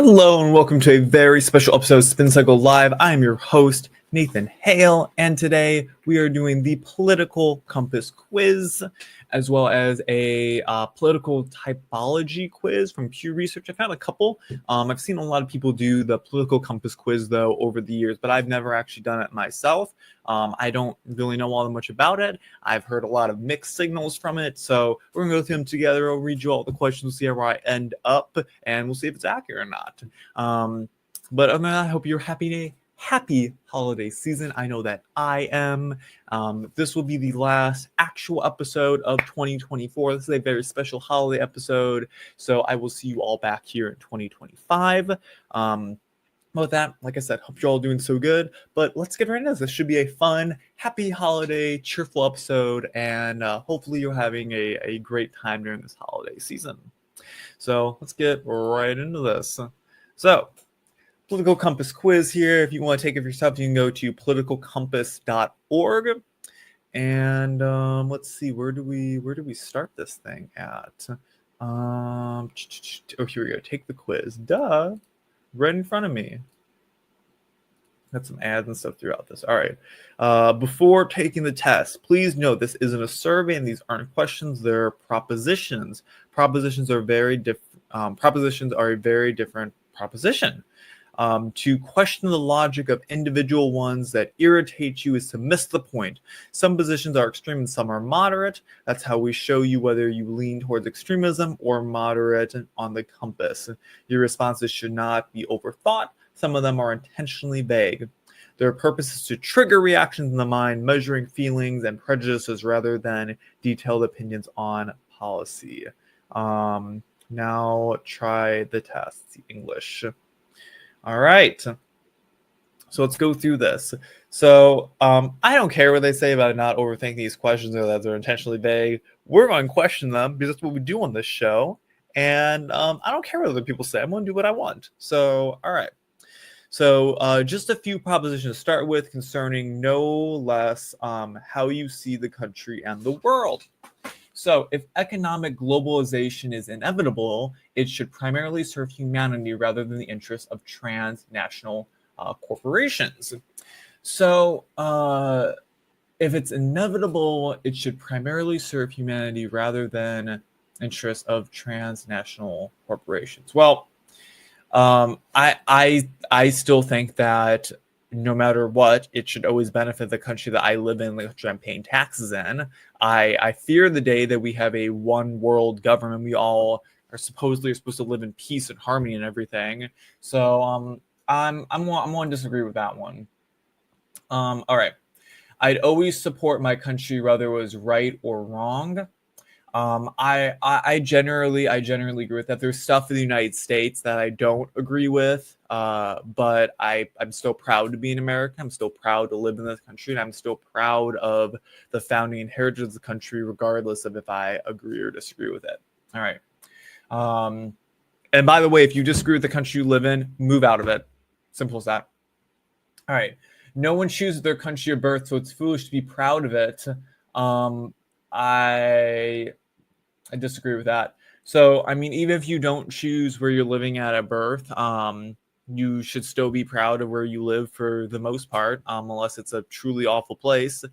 Hello and welcome to a very special episode of Spin Cycle Live. I am your host, Nathan Hale, and today we are doing the Political Compass quiz, as well as a political typology quiz from Pew Research. I found a couple. I've seen a lot of people do the Political Compass quiz, though, over the years, but I've never actually done it myself. I don't really know all that much about it. I've heard a lot of mixed signals from it, so we're going to go through them together. I'll read you all the questions, see where I end up, and we'll see if it's accurate or not. But other than that, I hope you're happy holiday season. I know that I am. This will be the last actual episode of 2024. This is a very special holiday episode, so I will see you all back here in 2025. With that, like I said, hope you're all doing so good, but let's get right into this. This should be a fun, happy holiday, cheerful episode, and hopefully you're having a great time during this holiday season. So let's get right into this. So, Political Compass quiz here. If you want to take it for yourself, you can go to politicalcompass.org. And let's see, where do we start this thing at? Oh, here we go. Take the quiz. Duh. Right in front of me. Got some ads and stuff throughout this. All right. Before taking the test, please note this isn't a survey and these aren't questions. They're propositions. Propositions are very different. Propositions are a very different proposition. To question the logic of individual ones that irritate you is to miss the point. Some positions are extreme and some are moderate. That's how we show you whether you lean towards extremism or moderate on the compass. Your responses should not be overthought. Some of them are intentionally vague. Their purpose is to trigger reactions in the mind, measuring feelings and prejudices rather than detailed opinions on policy. Now try the test, English. All right, so let's go through this. So I don't care what they say about not overthinking these questions or that they're intentionally vague. We're going to question them because that's what we do on this show. And I don't care what other people say. I'm going to do what I want. So, all right. So just a few propositions to start with concerning no less how you see the country and the world. So if economic globalization is inevitable, it should primarily serve humanity rather than the interests of transnational corporations. So if it's inevitable, it should primarily serve humanity rather than interests of transnational corporations. Well, I still think that no matter what, it should always benefit the country that I live in, the country I'm paying taxes in. I fear the day that we have a one world government. We all are supposed to live in peace and harmony and everything. So I'm going to disagree with that one. All right. I'd always support my country whether it was right or wrong. I generally agree with that. There's stuff in the United States that I don't agree with, but I'm still proud to be an American. I'm still proud to live in this country, and I'm still proud of the founding and heritage of the country, regardless of if I agree or disagree with it. All right. And by the way, if you disagree with the country you live in, move out of it. Simple as that. All right. No one chooses their country of birth, so it's foolish to be proud of it. I disagree with that. So, I mean, even if you don't choose where you're living at birth, you should still be proud of where you live for the most part, unless it's a truly awful place.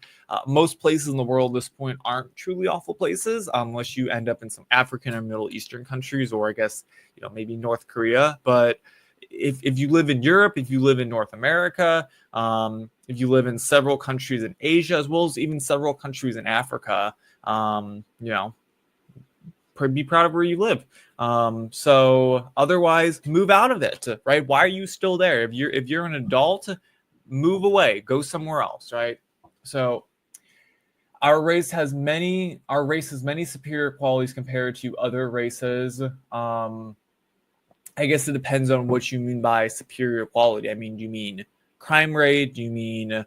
Most places in the world at this point aren't truly awful places, unless you end up in some African or Middle Eastern countries, or I guess, maybe North Korea. But if you live in Europe, if you live in North America, if you live in several countries in Asia, as well as even several countries in Africa, be proud of where you live. So otherwise, move out of it, right? Why are you still there? If you're an adult, move away, go somewhere else, right? So our race has many superior qualities compared to other races. I guess it depends on what you mean by superior quality. I mean, do you mean crime rate? Do you mean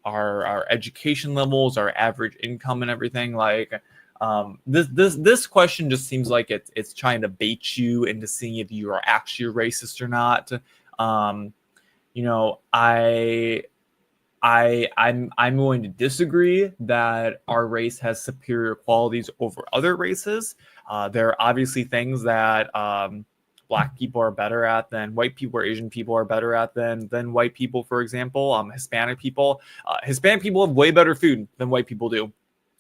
our education levels, our average income and everything? Like, this question just seems like it's trying to bait you into seeing if you are actually racist or not. I'm going to disagree that our race has superior qualities over other races. There are obviously things that Black people are better at than white people or Asian people are better at than white people, for example. Hispanic people have way better food than white people do.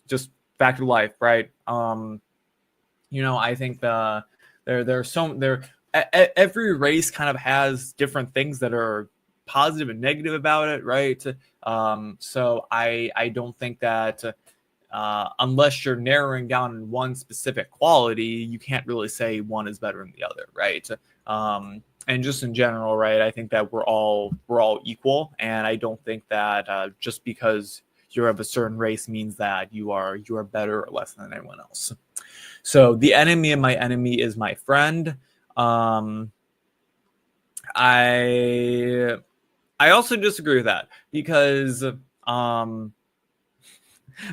Just fact of life, right? I think every race kind of has different things that are positive and negative about it, right? So I don't think that unless you're narrowing down one specific quality, you can't really say one is better than the other, right? And just in general, right? I think that we're all equal, and I don't think that just because you're of a certain race means that you are better or less than anyone else. So the enemy of my enemy is my friend. I also disagree with that because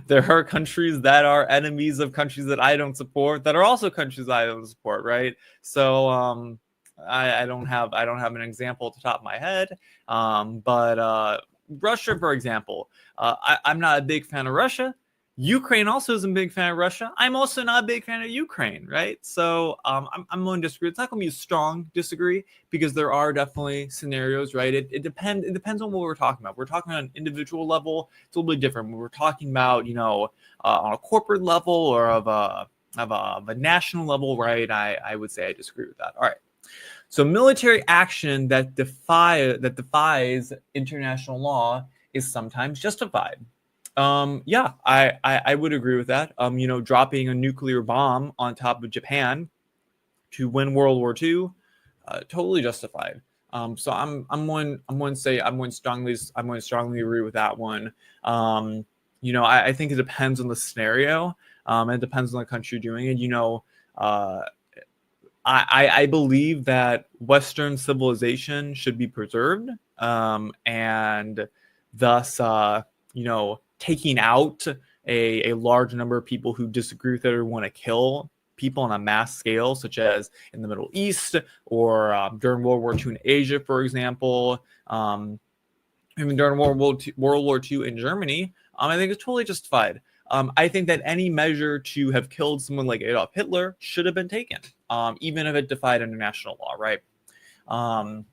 there are countries that are enemies of countries that I don't support that are also countries I don't support, right? So I don't have an example at the top of my head, but Russia, for example, I'm not a big fan of Russia. Ukraine also isn't a big fan of Russia. I'm also not a big fan of Ukraine, right? So I'm going to disagree. It's not going to be a strong disagree because there are definitely scenarios, right? It depends on what we're talking about. We're talking on an individual level. It's a little bit different. When we're talking about, on a corporate level or of a national level, right? I would say I disagree with that. All right. So military action that defies international law is sometimes justified. I would agree with that. Dropping a nuclear bomb on top of Japan to win World War II, totally justified. So I'm going to strongly agree with that one. I think it depends on the scenario. It depends on the country doing it. I believe that Western civilization should be preserved, and thus, taking out a large number of people who disagree with it or want to kill people on a mass scale, such as in the Middle East or during World War II in Asia, for example, even during World War II in Germany, I think it's totally justified. I think that any measure to have killed someone like Adolf Hitler should have been taken, even if it defied international law, right? All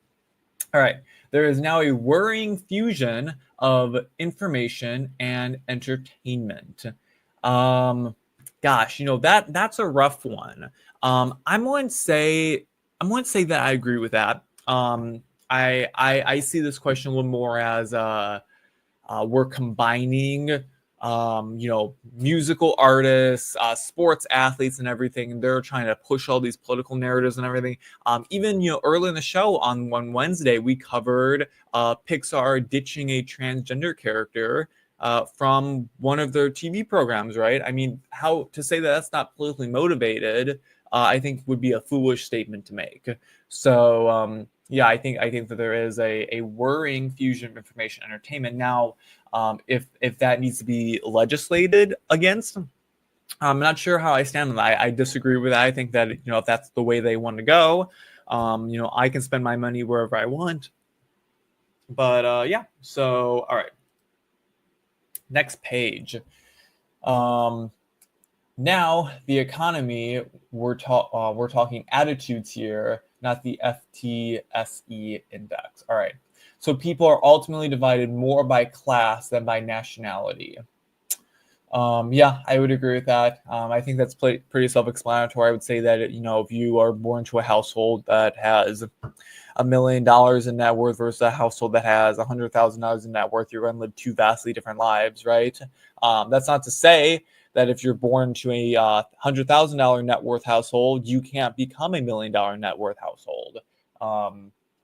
right. There is now a worrying fusion of information and entertainment. That's a rough one. I'm going to say that I agree with that. I see this question a little more as we're combining musical artists, sports athletes and everything. And they're trying to push all these political narratives and everything. Even early in the show on Wednesday, we covered Pixar ditching a transgender character from one of their TV programs, right? I mean, how to say that that's not politically motivated, I think would be a foolish statement to make. So, I think that there is a worrying fusion of information and entertainment. Now, if that needs to be legislated against, I'm not sure how I stand on that. I disagree with that. I think that, if that's the way they want to go, I can spend my money wherever I want. But so, all right. Next page. Now the economy, we're talking attitudes here, not the FTSE index. All right. So people are ultimately divided more by class than by nationality. I would agree with that. I think that's pretty self-explanatory. I would say that, if you are born to a household that has $1 million in net worth versus a household that has $100,000 in net worth, you're going to live two vastly different lives, right? That's not to say that if you're born to a $100,000 net worth household, you can't become $1 million net worth household.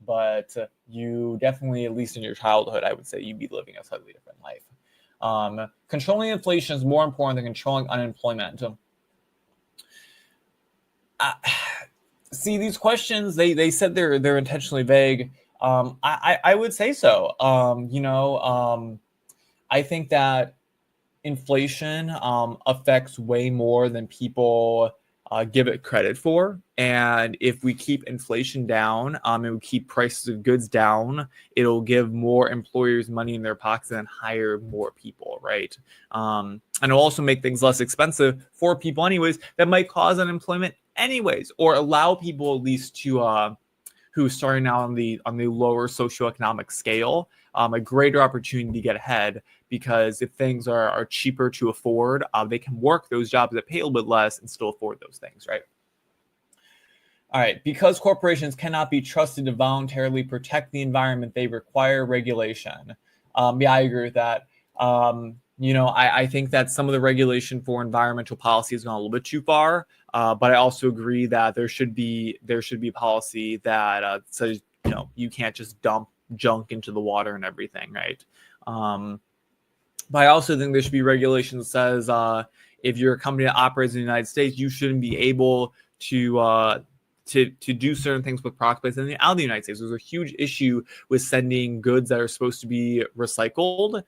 But you definitely, at least in your childhood, I would say you'd be living a slightly different life. Controlling inflation is more important than controlling unemployment. See, these questions, they said they're intentionally vague. I would say so. I think that inflation affects way more than people give it credit for. And if we keep inflation down and we keep prices of goods down, it'll give more employers money in their pockets and hire more people, right? And it'll also make things less expensive for people anyways. That might cause unemployment anyways, or allow people at least to who are starting out on the lower socioeconomic scale a greater opportunity to get ahead, because if things are cheaper to afford, they can work those jobs that pay a little bit less and still afford those things, right? All right, because corporations cannot be trusted to voluntarily protect the environment, they require regulation. Yeah, I agree with that. I think that some of the regulation for environmental policy has gone a little bit too far, but I also agree that there should be policy that says you can't just dump junk into the water and everything, right? But I also think there should be regulation that says if you're a company that operates in the United States, you shouldn't be able to do certain things with products placed out of the United States. There's a huge issue with sending goods that are supposed to be recycled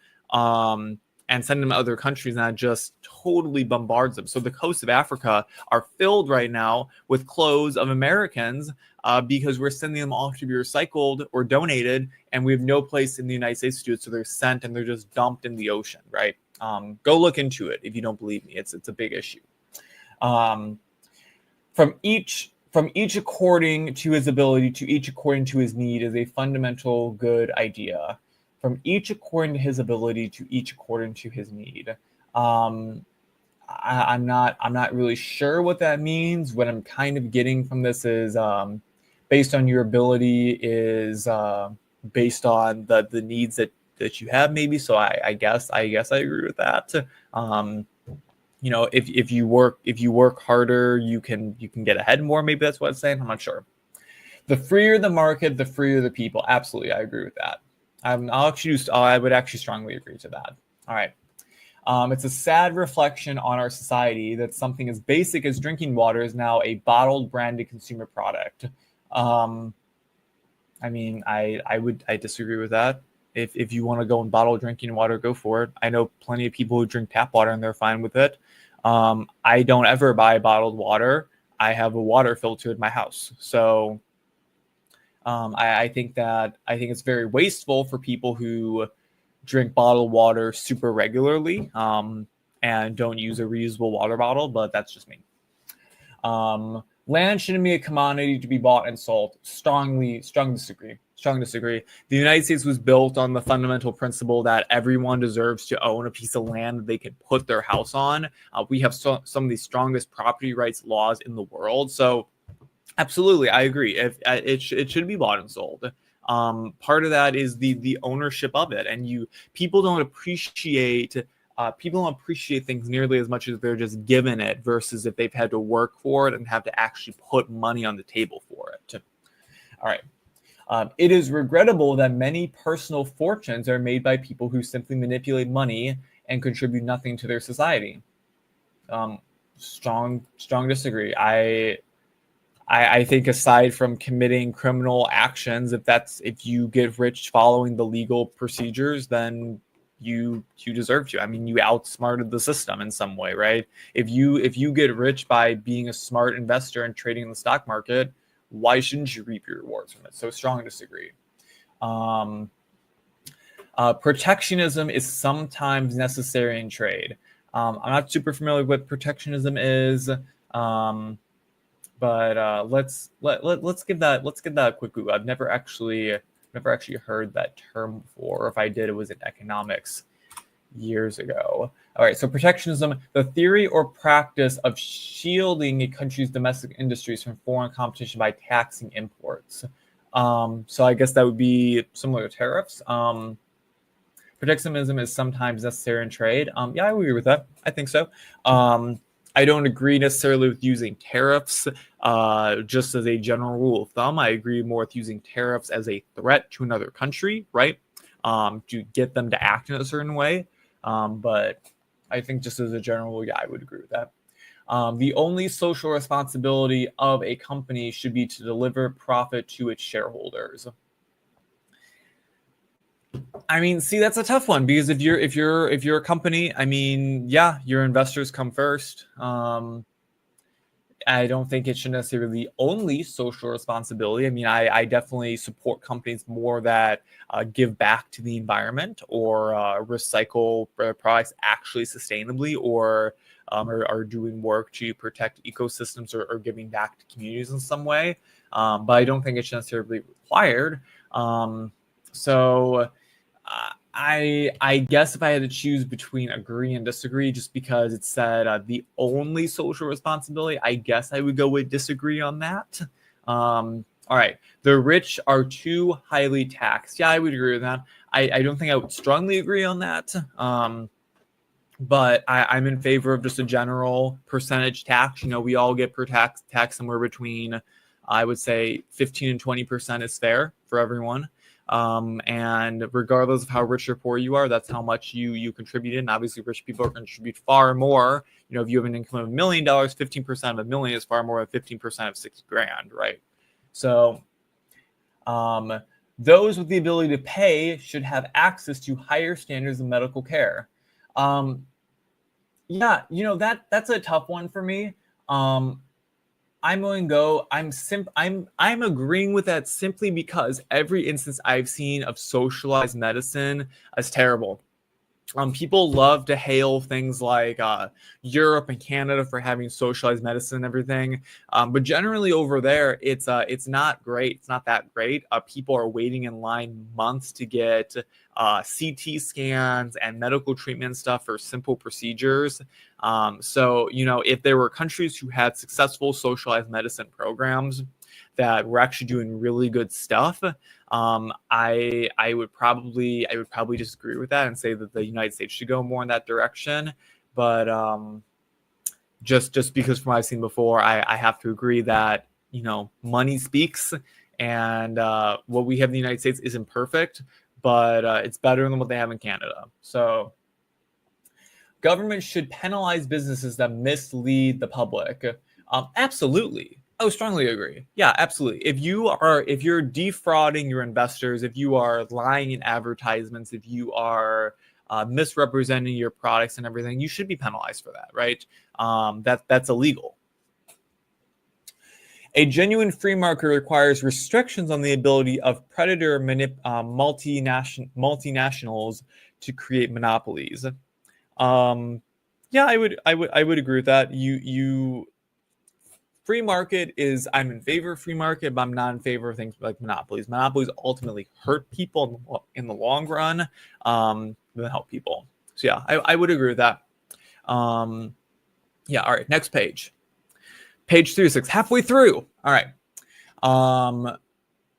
and send them to other countries, and that just totally bombards them. So the coasts of Africa are filled right now with clothes of Americans because we're sending them off to be recycled or donated, and we have no place in the United States to do it. So they're sent and they're just dumped in the ocean, right? Go look into it if you don't believe me. It's a big issue. From each according to his ability, to each according to his need is a fundamental good idea. From each according to his ability, to each according to his need. I'm not really sure what that means. What I'm kind of getting from this is based on your ability is based on the needs that you have, maybe. So I guess I agree with that. If you work harder, you can get ahead more. Maybe that's what it's saying. I'm not sure. The freer the market, the freer the people. Absolutely, I agree with that. I would actually strongly agree to that. All right. It's a sad reflection on our society that something as basic as drinking water is now a bottled branded consumer product. I disagree with that. If you want to go and bottle drinking water, go for it. I know plenty of people who drink tap water and they're fine with it. I don't ever buy bottled water. I have a water filter in my house. So I think it's very wasteful for people who drink bottled water super regularly and don't use a reusable water bottle, but that's just me. Land shouldn't be a commodity to be bought and sold. Strong disagree. The United States was built on the fundamental principle that everyone deserves to own a piece of land that they can put their house on. We have some of the strongest property rights laws in the world. So absolutely, I agree. It should be bought and sold. Part of that is the ownership of it, and people don't appreciate things nearly as much as they're just given it, versus if they've had to work for it and have to actually put money on the table for it. All right. It is regrettable that many personal fortunes are made by people who simply manipulate money and contribute nothing to their society. Strong disagree. I think aside from committing criminal actions, if you get rich following the legal procedures, then you deserve to. I mean, you outsmarted the system in some way, right? If you get rich by being a smart investor and trading in the stock market, why shouldn't you reap your rewards from it? So strong disagree. Protectionism is sometimes necessary in trade. I'm not super familiar with what protectionism is, but let's give that a quick Google. I've never actually heard that term before. Or if I did, it was in economics years ago. All right, so protectionism, the theory or practice of shielding a country's domestic industries from foreign competition by taxing imports. So I guess that would be similar to tariffs. Protectionism is sometimes necessary in trade. Yeah, I agree with that. I think so. I don't agree necessarily with using tariffs just as a general rule of thumb. I agree more with using tariffs as a threat to another country, right? To get them to act in a certain way. But I think just as a general rule, yeah, I would agree with that. The only social responsibility of a company should be to deliver profit to its shareholders. I mean, see, that's a tough one, because if you're a company, I mean, yeah, your investors come first. I don't think it should necessarily be only social responsibility. I mean, I definitely support companies more that give back to the environment or recycle products actually sustainably, or are doing work to protect ecosystems, or giving back to communities in some way. But I don't think it should necessarily be required. So I guess if I had to choose between agree and disagree, just because it said the only social responsibility, I guess I would go with disagree on that. All right. The rich are too highly taxed. Yeah, I would agree with that. I don't think I would strongly agree on that. But I'm in favor of just a general percentage tax. You know, we all get per tax somewhere between, I would say 15 and 20% is fair for everyone. And regardless of how rich or poor you are, that's how much you contribute in. Obviously, rich people contribute far more. You know, if you have an income of $1 million, 15% of $1 million is far more than 15% of $6,000, right? So, those with the ability to pay should have access to higher standards of medical care. Yeah, you know, that's a tough one for me. I'm going to go. I'm agreeing with that simply because every instance I've seen of socialized medicine is terrible. People love to hail things like Europe and Canada for having socialized medicine and everything, but generally over there, it's not great. It's not that great. People are waiting in line months to get CT scans and medical treatment stuff for simple procedures. So, you know, if there were countries who had successful socialized medicine programs that were actually doing really good stuff, I would probably disagree with that and say that the United States should go more in that direction. But just because from what I've seen before, I have to agree that, you know, money speaks, and what we have in the United States isn't perfect, but it's better than what they have in Canada. So government should penalize businesses that mislead the public. Absolutely. I would strongly agree. Yeah, absolutely. If you're defrauding your investors, if you are lying in advertisements, if you are misrepresenting your products and everything, you should be penalized for that, right? That's illegal. A genuine free market requires restrictions on the ability of predator multinationals to create monopolies. Yeah, I would agree with that. Free market is, I'm in favor of free market, but I'm not in favor of things like monopolies. Monopolies ultimately hurt people in the long run, than help people. So yeah, I would agree with that. Yeah, all right, next page. Page 36, halfway through. All right. Now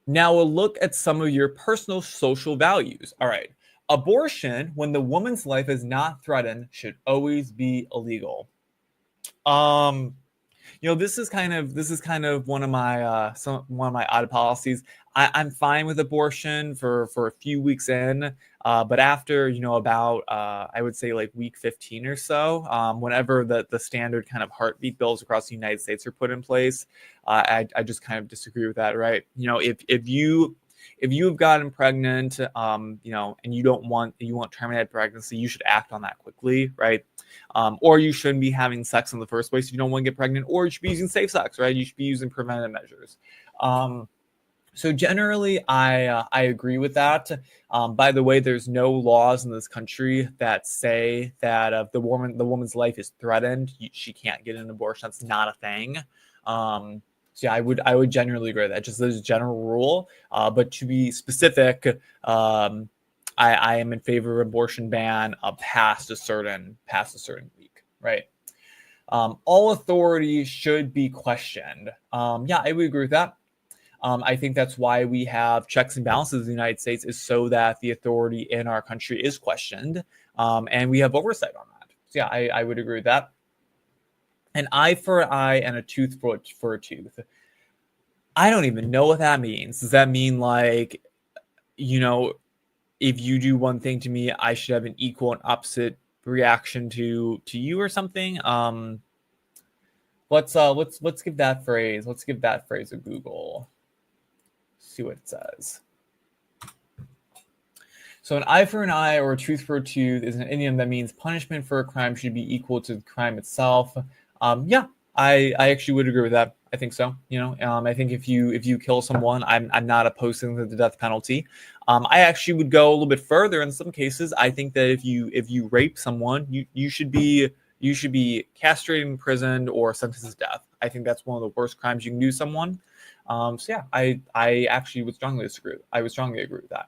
we'll look at some of your personal social values. All right. Abortion, when the woman's life is not threatened, should always be illegal. You know, this is kind of one of my odd policies. I'm fine with abortion for a few weeks in, but after, you know, about I would say like week 15 or so, whenever the standard kind of heartbeat bills across the United States are put in place, I just kind of disagree with that. Right? You know, if you've gotten pregnant, you know, and you want terminated pregnancy, you should act on that quickly, right? Or you shouldn't be having sex in the first place if you don't want to get pregnant, or you should be using safe sex, right? You should be using preventive measures. So generally, I agree with that. By the way, there's no laws in this country that say that if the woman's life is threatened, she can't get an abortion. That's not a thing. So yeah, I would generally agree with that. Just as a general rule, but to be specific, I am in favor of abortion ban past a certain week, right? All authority should be questioned. Yeah, I would agree with that. I think that's why we have checks and balances in the United States, is so that the authority in our country is questioned, and we have oversight on that. So yeah, I would agree with that. An eye for an eye and a tooth for a tooth. I don't even know what that means. Does that mean, like, you know, if you do one thing to me, I should have an equal and opposite reaction to you or something? Let's give that phrase. Let's give that phrase a Google. See what it says. So an eye for an eye or a tooth for a tooth is an idiom that means punishment for a crime should be equal to the crime itself. Yeah, I actually would agree with that. I think so. I think if you kill someone, I'm not opposing the death penalty. I actually would go a little bit further in some cases. I think that if you rape someone, you should be castrated, imprisoned, or sentenced to death. I think that's one of the worst crimes you can do to someone. So yeah, I actually would strongly disagree. I would strongly agree with that.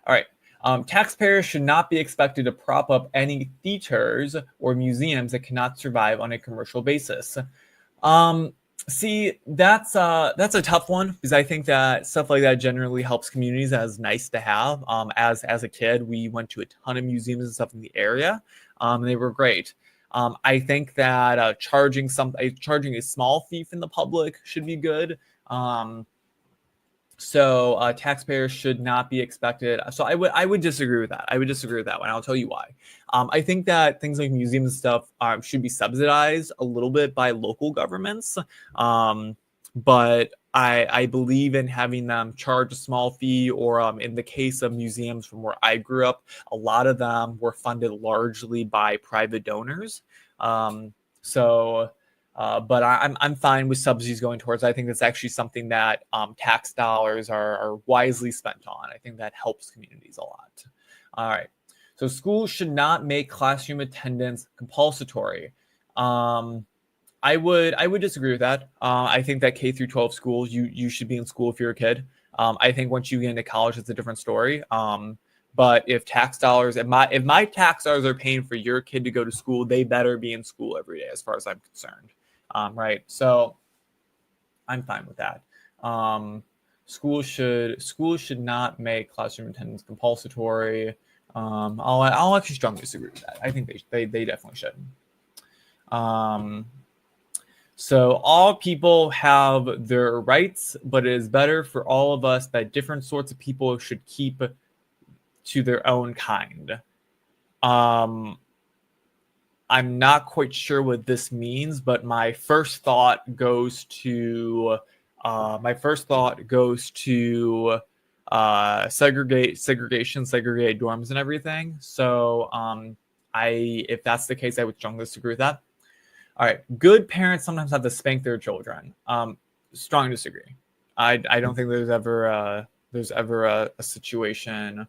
All right. Taxpayers should not be expected to prop up any theaters or museums that cannot survive on a commercial basis. See, that's a tough one because I think that stuff like that generally helps communities. As nice to have. As a kid, we went to a ton of museums and stuff in the area. They were great. I think that charging a small fee from the public should be good. So taxpayers should not be expected. So I would disagree with that. I would disagree with that one. I'll tell you why. I think that things like museums and stuff should be subsidized a little bit by local governments. But I believe in having them charge a small fee, or in the case of museums from where I grew up, a lot of them were funded largely by private donors. So. But I'm fine with subsidies going towards. I think that's actually something that tax dollars are wisely spent on. I think that helps communities a lot. All right. So schools should not make classroom attendance compulsory. I would disagree with that. I think that K through 12 schools, you should be in school if you're a kid. I think once you get into college, it's a different story. But if my tax dollars are paying for your kid to go to school, they better be in school every day, as far as I'm concerned. Right. So I'm fine with that. Schools should not make classroom attendance compulsory. I'll actually strongly disagree with that. I think they definitely should. So all people have their rights, but it is better for all of us that different sorts of people should keep to their own kind. I'm not quite sure what this means, but my first thought goes to segregation, segregated dorms, and everything. So if that's the case, I would strongly disagree with that. All right, good parents sometimes have to spank their children. Strongly disagree. I don't think there's ever a situation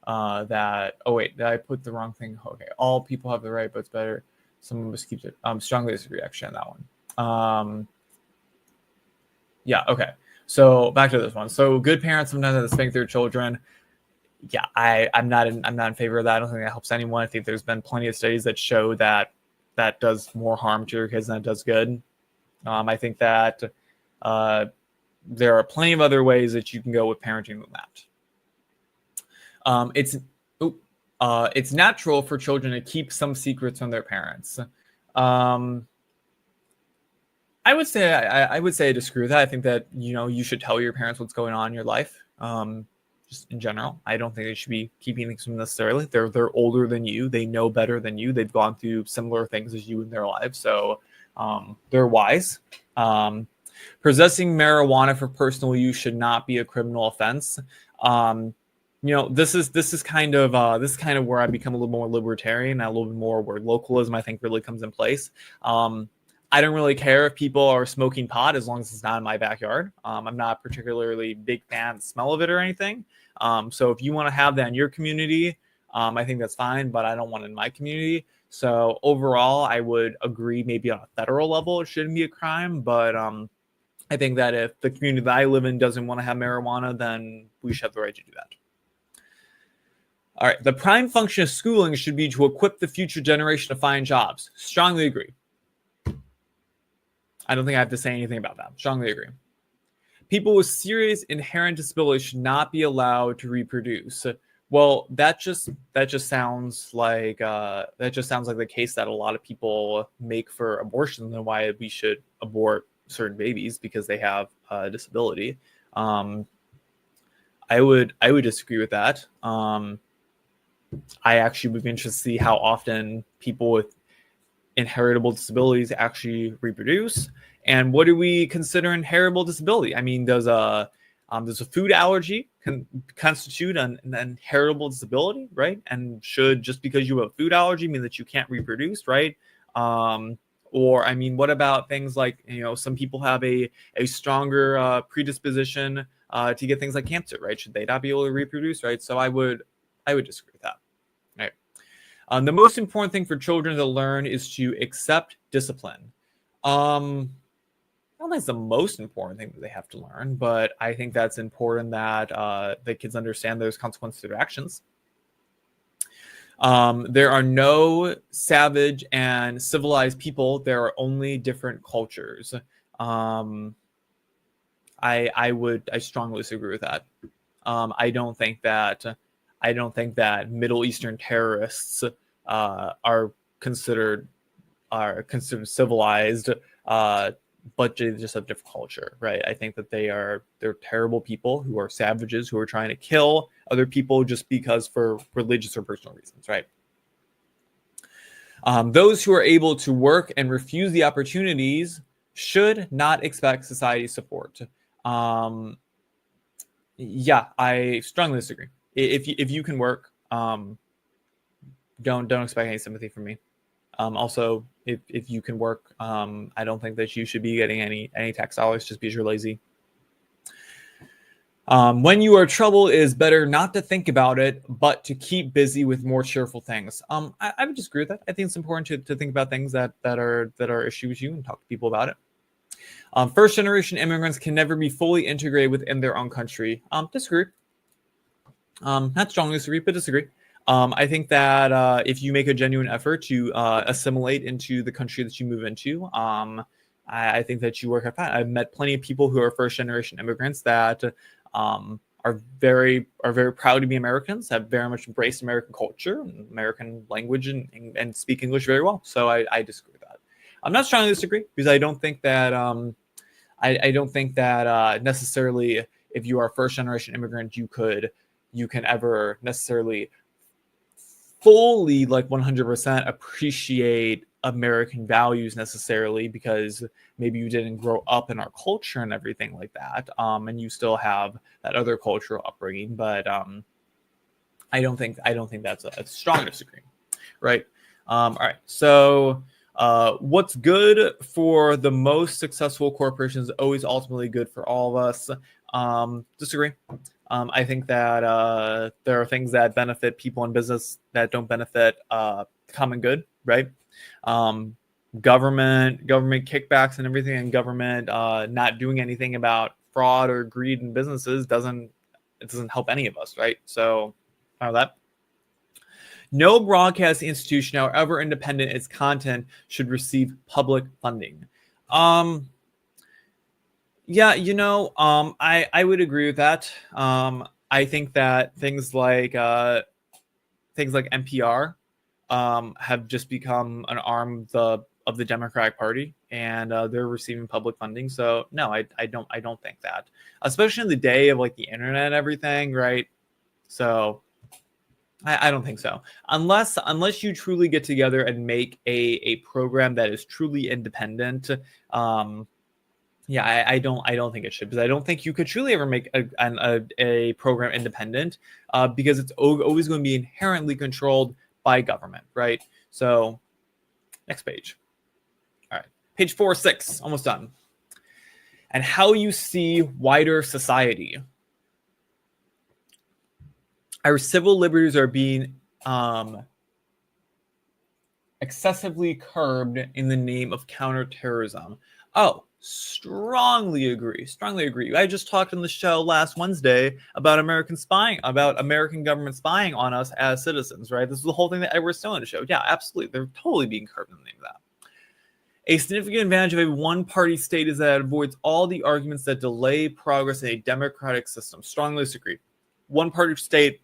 that, oh wait, did I put the wrong thing? Okay, all people have the right, but it's better someone must keep it. Strongly disagree actually on that one. Yeah, okay. So back to this one. So good parents sometimes have to spank their children. Yeah, I'm not in favor of that. I don't think that helps anyone. I think there's been plenty of studies that show that does more harm to your kids than it does good. I think that there are plenty of other ways that you can go with parenting than that. It's natural for children to keep some secrets from their parents. I would say I disagree with that. I think that you should tell your parents what's going on in your life. Just in general, I don't think they should be keeping things from them necessarily. They're older than you. They know better than you. They've gone through similar things as you in their lives, so they're wise. Possessing marijuana for personal use should not be a criminal offense. This is kind of where I become a little more libertarian, and a little bit more where localism I think really comes in place. I don't really care if people are smoking pot as long as it's not in my backyard. I'm not a particularly big fan of the smell of it or anything. So if you want to have that in your community, I think that's fine, but I don't want it in my community. So overall, I would agree maybe on a federal level it shouldn't be a crime, but I think that if the community that I live in doesn't want to have marijuana, then we should have the right to do that. All right, the prime function of schooling should be to equip the future generation to find jobs. Strongly agree. I don't think I have to say anything about that. Strongly agree. People with serious inherent disabilities should not be allowed to reproduce. Well, that just sounds like the case that a lot of people make for abortion, and why we should abort certain babies because they have a disability. I would disagree with that. I actually would be interested to see how often people with inheritable disabilities actually reproduce, and what do we consider inheritable disability? I mean, does a food allergy constitute an inheritable disability, right? And should just because you have a food allergy mean that you can't reproduce, right? Or, I mean, what about things like, some people have a stronger predisposition to get things like cancer, right? Should they not be able to reproduce, right? So I would disagree with that, right? The most important thing for children to learn is to accept discipline. I don't think it's the most important thing that they have to learn, but I think that's important that the kids understand there's consequences to their actions. There are no savage and civilized people. There are only different cultures. I strongly disagree with that. I don't think that Middle Eastern terrorists are considered civilized, but they just have different culture, right? I think that they're terrible people who are savages who are trying to kill other people just because for religious or personal reasons, right? Those who are able to work and refuse the opportunities should not expect society's support. Yeah, I strongly disagree. If you can work, don't expect any sympathy from me. Also, if you can work, I don't think that you should be getting any tax dollars just because you're lazy. When you are troubled, it is better not to think about it, but to keep busy with more cheerful things. I would disagree with that. I think it's important to think about things that are issues with you and talk to people about it. First generation immigrants can never be fully integrated within their own country. Disagree. Not strongly disagree, but disagree. I think that if you make a genuine effort to assimilate into the country that you move into, I think that you work out fine. I've met plenty of people who are first generation immigrants that are very proud to be Americans, have very much embraced American culture, and American language, and speak English very well. So I disagree with that. I'm not strongly disagree because I don't think that I don't think that necessarily if you are a first generation immigrant, you can ever necessarily fully 100% appreciate American values necessarily, because maybe you didn't grow up in our culture and everything like that, and you still have that other cultural upbringing. But I don't think that's a strong disagreement, right? All right, so what's good for the most successful corporations is always ultimately good for all of us. Disagree. I think that there are things that benefit people in business that don't benefit common good, right? Government kickbacks and everything, and government not doing anything about fraud or greed in businesses doesn't help any of us, right? So, that. No broadcast institution, however independent its content, should receive public funding. Yeah, I would agree with that. I think that things like NPR have just become an arm of the Democratic Party, and they're receiving public funding. So no, I don't think that, especially in the day of the internet and everything, right? So I don't think so. Unless you truly get together and make a program that is truly independent. Yeah, I don't think it should, because I don't think you could truly ever make a program independent, because it's always going to be inherently controlled by government, right? So, next page. All right, page 4, 6, almost done. And how you see wider society. Our civil liberties are being excessively curbed in the name of counterterrorism. Oh, strongly agree. I just talked on the show last Wednesday about American government spying on us as citizens, right? This is the whole thing that Edward Snowden showed. Yeah, absolutely. They're totally being curbed in the name of that. A significant advantage of a one-party state is that it avoids all the arguments that delay progress in a democratic system. Strongly disagree. One-party state,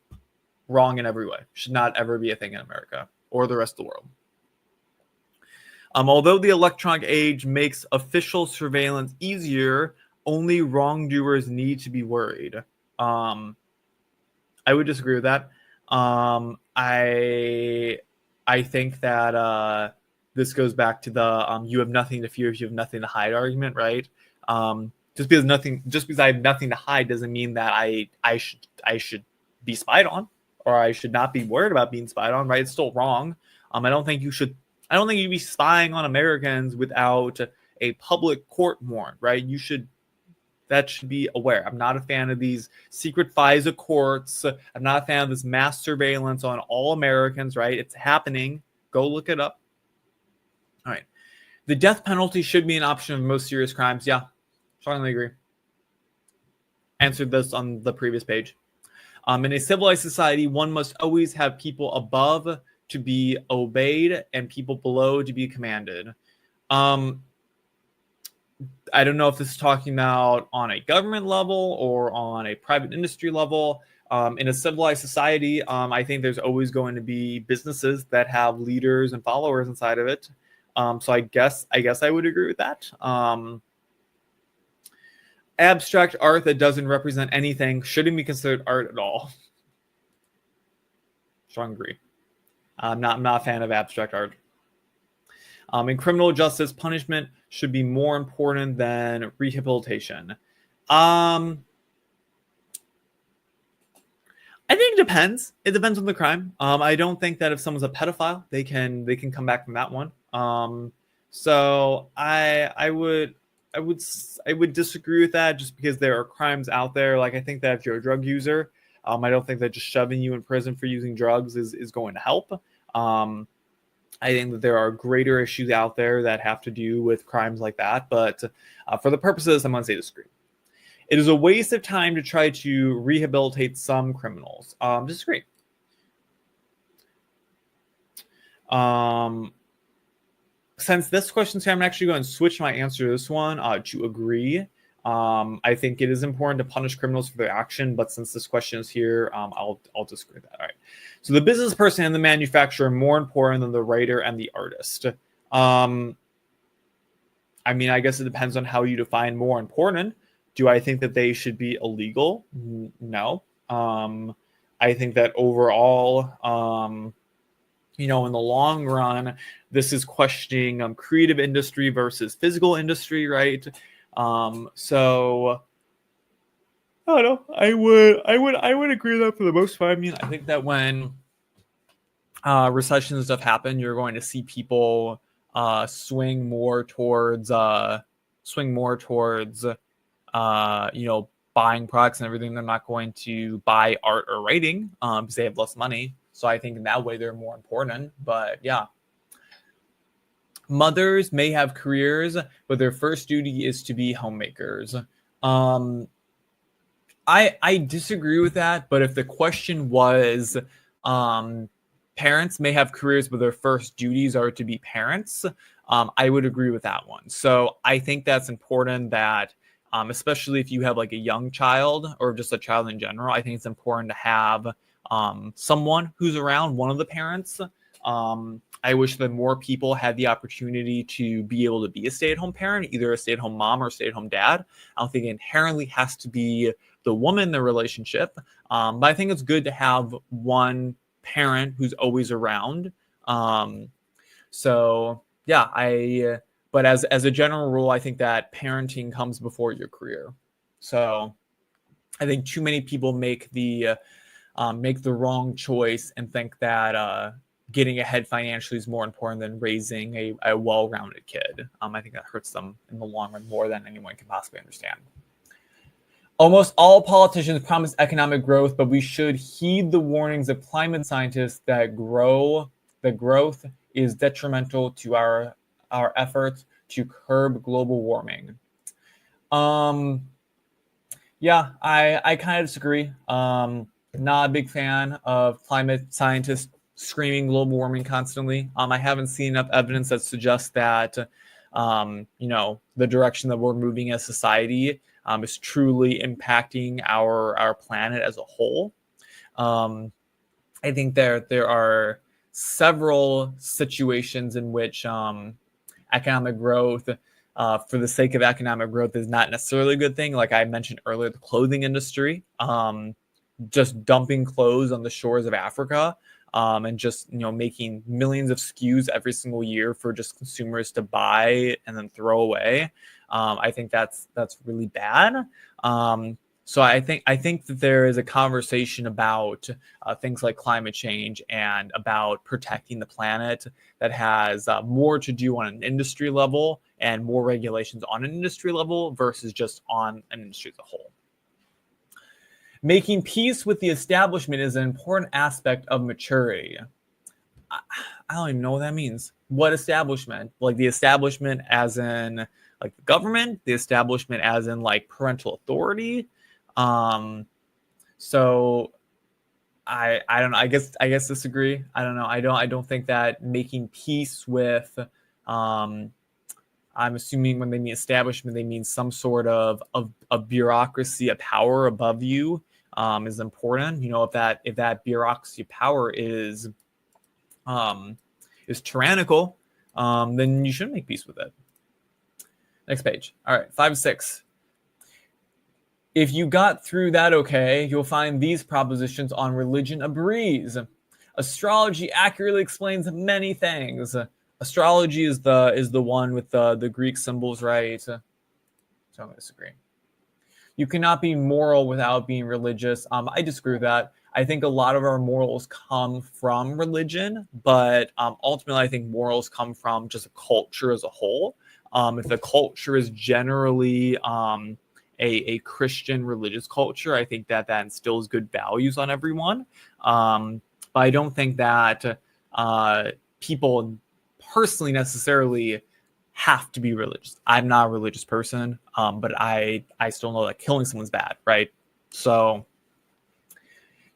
wrong in every way. Should not ever be a thing in America or the rest of the world. Although the electronic age makes official surveillance easier, only wrongdoers need to be worried. I would disagree with that. I think that this goes back to the you have nothing to fear if you have nothing to hide argument, right? Just because I have nothing to hide doesn't mean that I should be spied on, or I should not be worried about being spied on, right? It's still wrong. I don't think you should I don't think you'd be spying on Americans without a public court warrant, right? That should be aware. I'm not a fan of these secret FISA courts. I'm not a fan of this mass surveillance on all Americans, right? It's happening. Go look it up. All right. The death penalty should be an option of most serious crimes. Yeah, strongly agree. Answered this on the previous page. In a civilized society, one must always have people above to be obeyed and people below to be commanded. I don't know if this is talking about on a government level or on a private industry level. In a civilized society, I think there's always going to be businesses that have leaders and followers inside of it. So I guess I would agree with that. Abstract art that doesn't represent anything shouldn't be considered art at all. Strong agree. I'm not a fan of abstract art. In criminal justice, punishment should be more important than rehabilitation. I think it depends. It depends on the crime. I don't think that if someone's a pedophile, they can come back from that one. So I would disagree with that just because there are crimes out there. Like, I think that if you're a drug user, I don't think that just shoving you in prison for using drugs is going to help. I think that there are greater issues out there that have to do with crimes like that. But for the purposes, I'm going to say disagree. It is a waste of time to try to rehabilitate some criminals. Disagree. Since this question's here, I'm actually going to switch my answer to this one to agree. I think it is important to punish criminals for their action, but since this question is here, I'll disagree with that. All right. So the business person and the manufacturer are more important than the writer and the artist. I mean, I guess it depends on how you define more important. Do I think that they should be illegal? No. I think that overall, in the long run, this is questioning creative industry versus physical industry, right? So I don't know. I would agree with that for the most part. I mean, I think that when recessions and stuff happen, you're going to see people swing more towards buying products and everything. They're not going to buy art or writing because they have less money. So I think in that way they're more important. But yeah. Mothers may have careers, but their first duty is to be homemakers. I disagree with that, but if the question was parents may have careers, but their first duties are to be parents, I would agree with that one. So I think that's important that especially if you have like a young child or just a child in general, I think it's important to have someone who's around one of the parents. I wish that more people had the opportunity to be able to be a stay-at-home parent, either a stay-at-home mom or a stay-at-home dad. I don't think it inherently has to be the woman in the relationship, but I think it's good to have one parent who's always around. So yeah, but as a general rule, I think that parenting comes before your career. So I think too many people make the wrong choice and think that getting ahead financially is more important than raising a well-rounded kid. I think that hurts them in the long run more than anyone can possibly understand. Almost all politicians promise economic growth, but we should heed the warnings of climate scientists that growth is detrimental to our efforts to curb global warming. Yeah, I kind of disagree. Not a big fan of climate scientists screaming global warming constantly. I haven't seen enough evidence that suggests that, the direction that we're moving as society is truly impacting our planet as a whole. I think there are several situations in which economic growth, for the sake of economic growth, is not necessarily a good thing. Like I mentioned earlier, the clothing industry, just dumping clothes on the shores of Africa, and just making millions of SKUs every single year for just consumers to buy and then throw away. I think that's really bad. So I think that there is a conversation about things like climate change and about protecting the planet that has more to do on an industry level and more regulations on an industry level versus just on an industry as a whole. Making peace with the establishment is an important aspect of maturity. I don't even know what that means. What establishment? Like the establishment as in like the government, the establishment as in like parental authority. Um, so I don't know. I guess disagree. I don't know. I don't think that making peace with I'm assuming when they mean establishment, they mean some sort of bureaucracy, a power above you is important. If that bureaucracy power is tyrannical, then you shouldn't make peace with it. Next page. All right, 5-6. If you got through that okay, you'll find these propositions on religion a breeze. Astrology accurately explains many things. Astrology is the one with the Greek symbols, right? So I'm going to disagree. You cannot be moral without being religious. I disagree with that. I think a lot of our morals come from religion, but ultimately I think morals come from just a culture as a whole. If the culture is generally a Christian religious culture, I think that instills good values on everyone. But I don't think that people personally necessarily have to be religious. I'm not a religious person, but I still know that killing someone's bad, right? So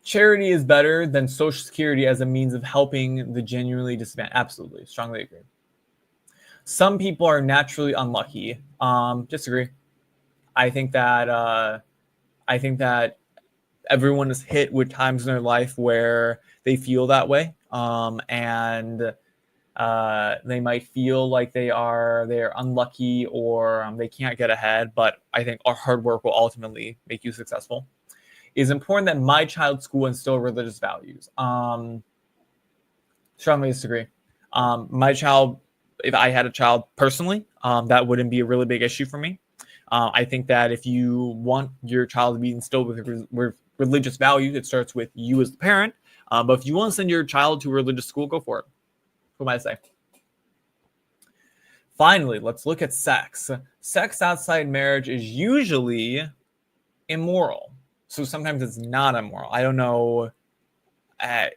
charity is better than Social Security as a means of helping the genuinely disadvantaged. Absolutely, strongly agree. Some people are naturally unlucky. Disagree. I think that everyone is hit with times in their life where they feel that way, and they might feel like they're unlucky or they can't get ahead. But I think our hard work will ultimately make you successful. It is important that my child's school instill religious values. Strongly disagree. My child, if I had a child personally, that wouldn't be a really big issue for me. I think that if you want your child to be instilled with religious values, it starts with you as the parent. But if you want to send your child to a religious school, go for it. What might I say? Finally, let's look at sex. Sex outside marriage is usually immoral. So sometimes it's not immoral. I don't know. I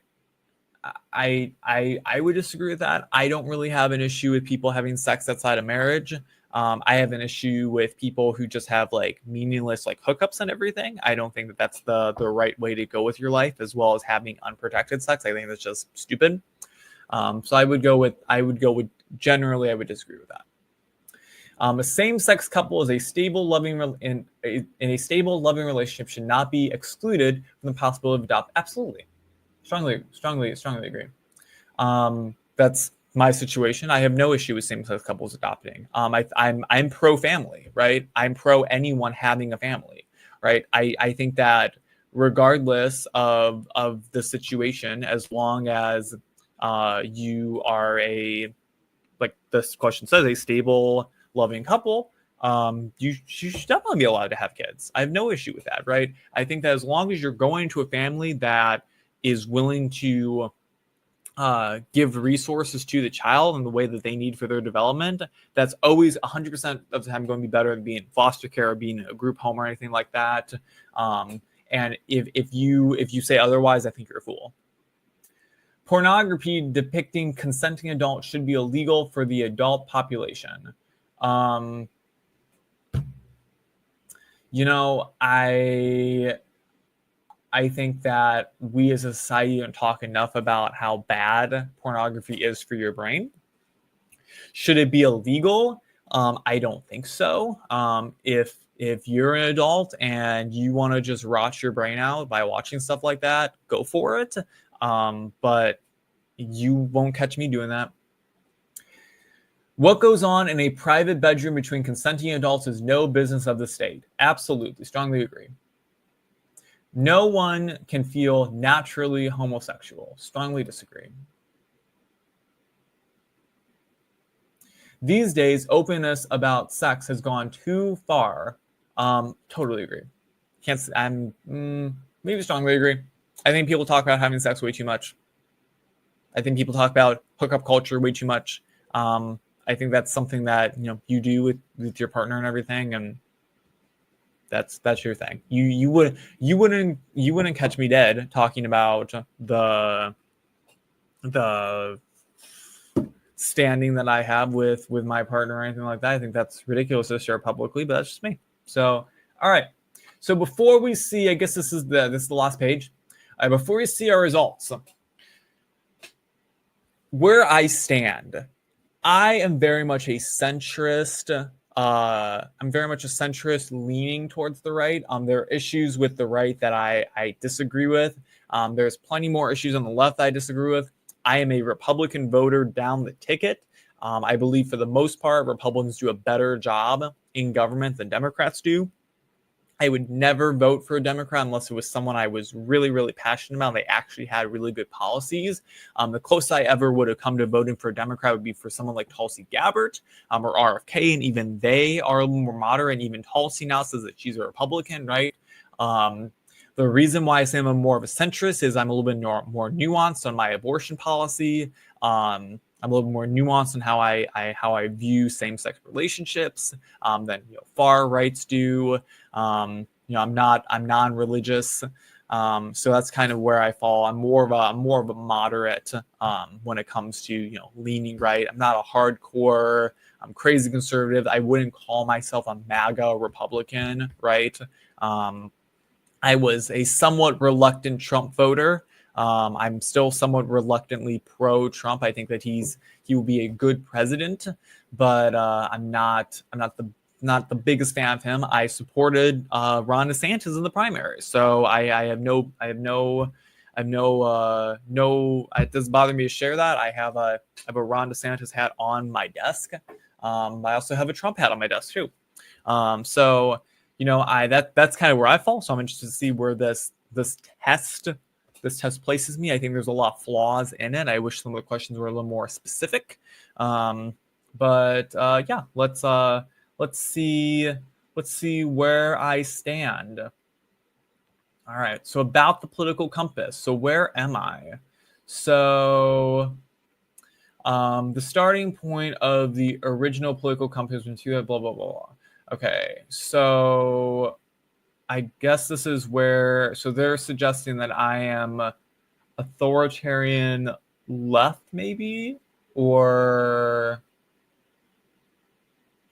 would disagree with that. I don't really have an issue with people having sex outside of marriage. I have an issue with people who just have like meaningless like hookups and everything. I don't think that that's the right way to go with your life, as well as having unprotected sex. I think that's just stupid. So I would go with generally I would disagree with that. A same-sex couple is a stable, loving in a stable, loving relationship should not be excluded from the possibility of adopt. Absolutely, strongly agree. That's my situation. I have no issue with same-sex couples adopting. I'm pro-family, right? I'm pro anyone having a family, right? I think that regardless of the situation, as long as you are like this question says, a stable, loving couple, you should definitely be allowed to have kids. I have no issue with that, right? I think that as long as you're going to a family that is willing to give resources to the child in the way that they need for their development, that's always 100% of the time going to be better than being in foster care or being in a group home or anything like that. And if you say otherwise, I think you're a fool. Pornography depicting consenting adults should be illegal for the adult population. I think that we as a society don't talk enough about how bad pornography is for your brain. Should it be illegal? I don't think so. If you're an adult and you want to just rot your brain out by watching stuff like that, go for it. But you won't catch me doing that. What goes on in a private bedroom between consenting adults is no business of the state. Absolutely, strongly agree. No one can feel naturally homosexual. Strongly disagree. These days, openness about sex has gone too far. Totally agree. I'm maybe strongly agree. I think people talk about having sex way too much. I think people talk about hookup culture way too much. I think that's something that you do with your partner and everything, and that's your thing. You wouldn't catch me dead talking about the standing that I have with my partner or anything like that. I think that's ridiculous to share publicly, but that's just me. So, all right. So before we see, I guess this is the last page. Before we see our results, where I stand, I am very much a centrist. I'm very much a centrist, leaning towards the right. There are issues with the right that I disagree with. There's plenty more issues on the left that I disagree with. I am a Republican voter down the ticket. I believe for the most part, Republicans do a better job in government than Democrats do. I would never vote for a Democrat unless it was someone I was really, really passionate about. They actually had really good policies. The closest I ever would have come to voting for a Democrat would be for someone like Tulsi Gabbard or RFK, and even they are a little more moderate. And even Tulsi now says that she's a Republican, right? The reason why I say I'm more of a centrist is I'm a little bit more nuanced on my abortion policy. I'm a little more nuanced in how I view same-sex relationships than far rights do. I'm non-religious, so that's kind of where I fall. I'm more of a moderate when it comes to leaning right. I'm not a hardcore. I'm crazy conservative. I wouldn't call myself a MAGA Republican, right? I was a somewhat reluctant Trump voter. I'm still somewhat reluctantly pro-Trump. I think that he will be a good president, but I'm not the biggest fan of him. I supported Ron DeSantis in the primary, so it doesn't bother me to share that. I have a Ron DeSantis hat on my desk. I also have a Trump hat on my desk too. So that's kind of where I fall. So I'm interested to see where this test places me. I think there's a lot of flaws in it. I wish some of the questions were a little more specific. But yeah, let's see where I stand. All right. So about the political compass. So where am I? So the starting point of the original political compass was blah blah blah blah. Okay. So I guess this is where, so they're suggesting that I am authoritarian left, maybe, or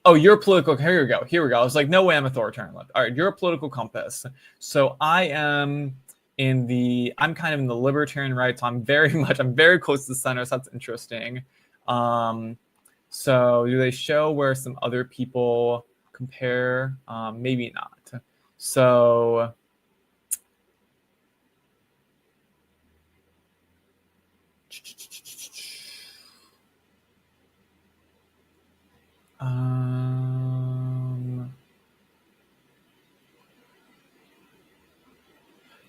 you're political. Here we go. I was like, no way, I'm authoritarian left. All right, you're a political compass. So I am I'm kind of in the libertarian right. So I'm very close to the center. So that's interesting. So do they show where some other people compare? Maybe not. So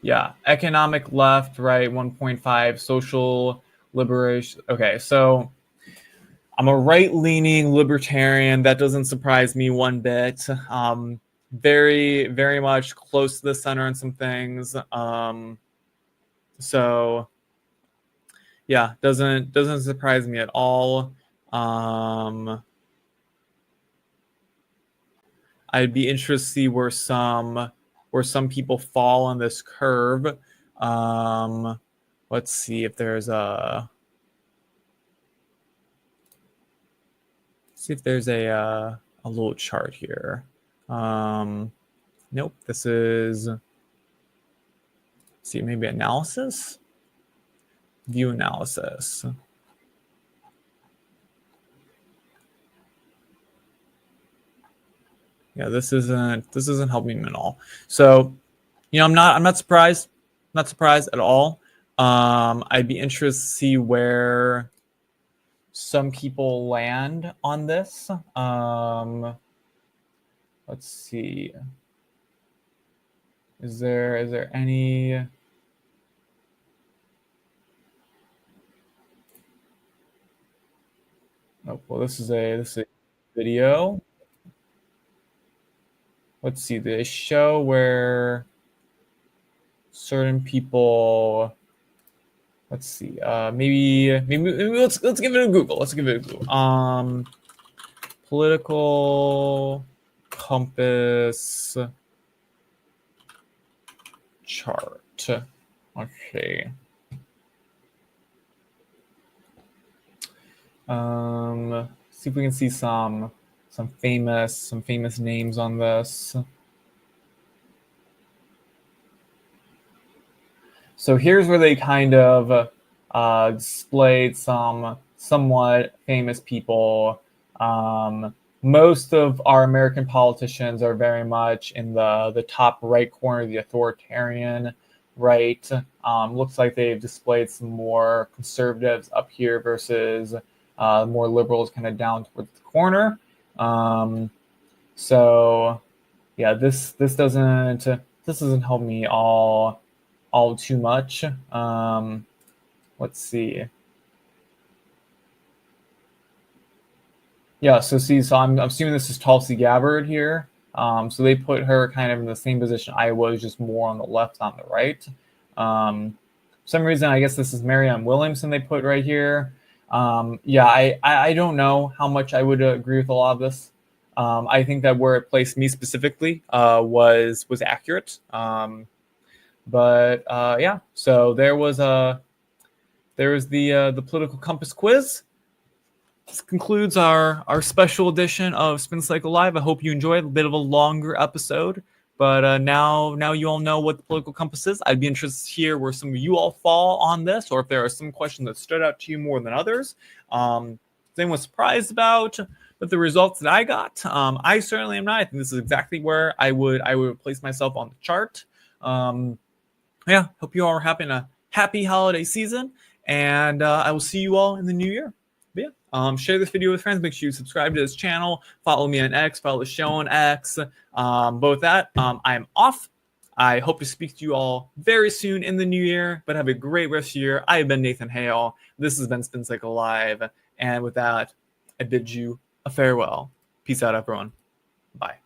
yeah, economic left, right, 1.5, social liberation. Okay, so I'm a right-leaning libertarian. That doesn't surprise me one bit. Very, very much close to the center on some things. So yeah, doesn't surprise me at all. I'd be interested to see where some people fall on this curve. Let's see if there's a little chart here. Nope, this is, see, maybe analysis, view analysis. Yeah, this isn't helping me at all. So, I'm not surprised. Not surprised at all. I'd be interested to see where some people land on this. Let's see. Is there any? Oh, well, this is a video. Let's see. They show where certain people. Let's see. Maybe let's give it a Google. Let's give it a Google. Political compass chart. Okay. See if we can see some famous names on this. So here's where they kind of displayed some somewhat famous people. Most of our American politicians are very much in the top right corner, the authoritarian right. Looks like they've displayed some more conservatives up here versus more liberals kind of down towards the corner. So yeah, this doesn't help me all too much. Let's see. Yeah, so I'm assuming this is Tulsi Gabbard here. So they put her kind of in the same position I was, just more on the left, on the right. For some reason, I guess this is Marianne Williamson they put right here. Yeah, I don't know how much I would agree with a lot of this. I think that where it placed me specifically was accurate. But yeah, so there was the political compass quiz. This concludes our special edition of Spin Cycle Live. I hope you enjoyed a bit of a longer episode, but now you all know what the political compass is. I'd be interested to hear where some of you all fall on this, or if there are some questions that stood out to you more than others. If anyone was surprised about with the results that I got, I certainly am not. I think this is exactly where I would place myself on the chart. Yeah, hope you all are having a happy holiday season, and I will see you all in the new year. But yeah, share this video with friends. Make sure you subscribe to this channel. Follow me on X. Follow the show on X. Both that. I am off. I hope to speak to you all very soon in the new year, but have a great rest of the year. I have been Nathan Hale. This has been Spin Cycle Live. And with that, I bid you a farewell. Peace out, everyone. Bye.